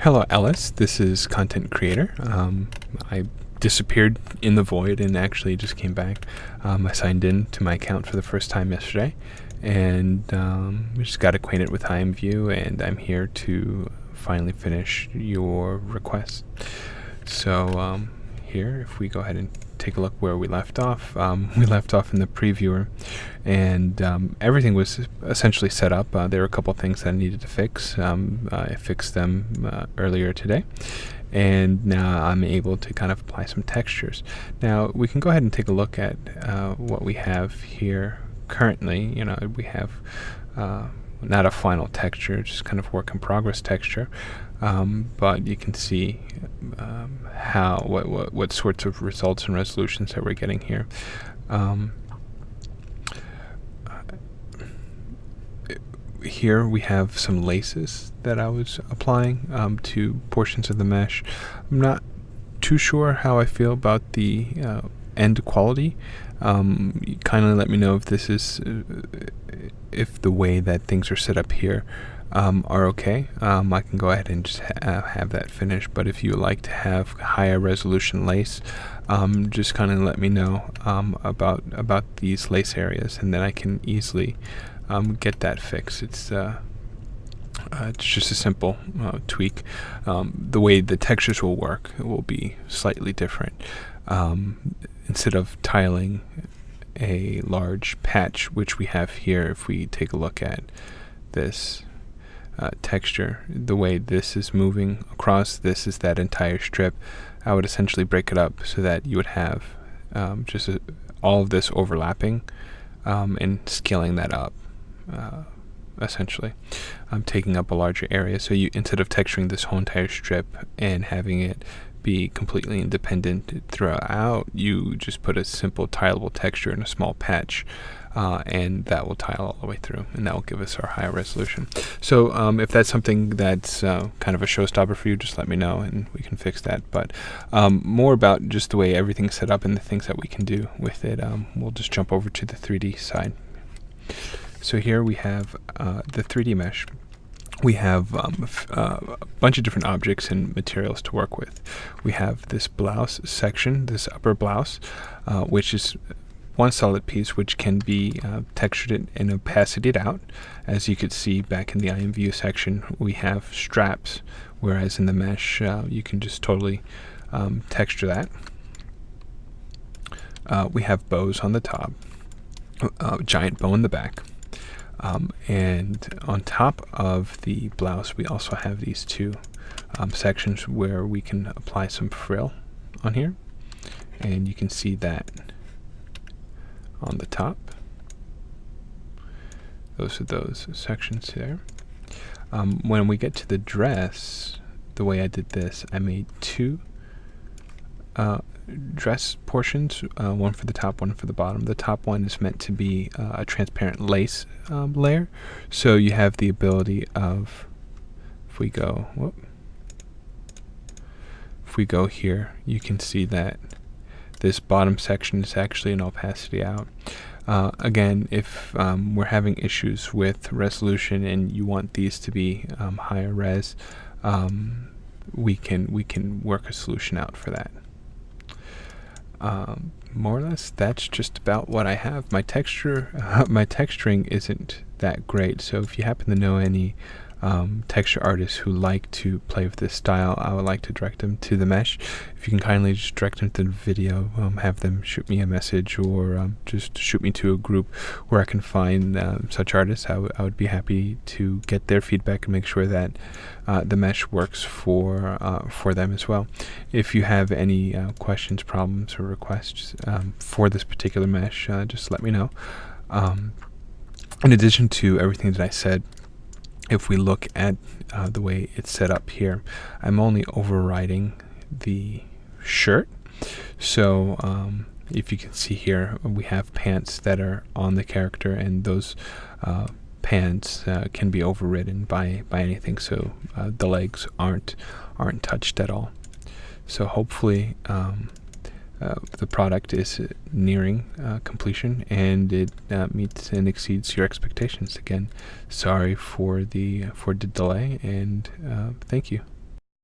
Hello, Ellis. This is Content Creator. I disappeared in the void and actually just came back. I signed in to my account for the first time yesterday, and we just got acquainted with IMView, and I'm here to finally finish your request. So here, if we go ahead and take a look where we left off in the previewer, and everything was essentially set up. There were a couple things that I needed to fix. I fixed them earlier today, and now I'm able to kind of apply some textures. Now we can go ahead and take a look at what we have here currently. We have not a final texture, just kind of work in progress texture. But you can see what sorts of results and resolutions that we're getting here. Here we have some laces that I was applying to portions of the mesh. I'm not too sure how I feel about the end quality. Kindly let me know if this is if the way that things are set up here are okay. I can go ahead and just have that finished, but if you like to have higher resolution lace, just kind of let me know about these lace areas, and then I can easily get that fixed. It's just a simple tweak. The way the textures will work will be slightly different. Instead of tiling a large patch, which we have here, if we take a look at this texture, the way this is moving across, this is that entire strip. I would essentially break it up so that you would have just all of this overlapping and scaling that up. Essentially, I'm taking up a larger area, so you, instead of texturing this whole entire strip and having it be completely independent throughout, you just put a simple tileable texture in a small patch, and that will tile all the way through, and that will give us our higher resolution. So if that's something that's kind of a showstopper for you, just let me know and we can fix that. But more about just the way everything's set up and the things that we can do with it, we'll just jump over to the 3D side. So here we have the 3D mesh. We have a bunch of different objects and materials to work with. We have this blouse section, this upper blouse, which is one solid piece which can be textured and opacityed out. As you could see back in the IMView section, we have straps, whereas in the mesh you can just totally texture that. We have bows on the top, a giant bow in the back. And on top of the blouse, we also have these two sections where we can apply some frill on here, and you can see that on the top. Those are those sections there. When we get to the dress, the way I did this, I made two dress portions, one for the top, one for the bottom. The top one is meant to be a transparent lace layer, so you have the ability of, if we go here, you can see that this bottom section is actually an opacity out. Again, if we're having issues with resolution and you want these to be higher res, we can work a solution out for that. More or less, that's just about what I have. My texturing isn't that great, so if you happen to know any texture artists who like to play with this style, I would like to direct them to the mesh. If you can kindly just direct them to the video, have them shoot me a message, or just shoot me to a group where I can find such artists. I would be happy to get their feedback and make sure that the mesh works for them as well. If you have any questions, problems, or requests for this particular mesh, just let me know. In addition to everything that I said, if we look at the way it's set up here, I'm only overriding the shirt. So if you can see here, we have pants that are on the character, and those pants can be overridden by anything, so the legs aren't touched at all. So hopefully the product is nearing completion, and it meets and exceeds your expectations. Again, sorry for the delay, and thank you.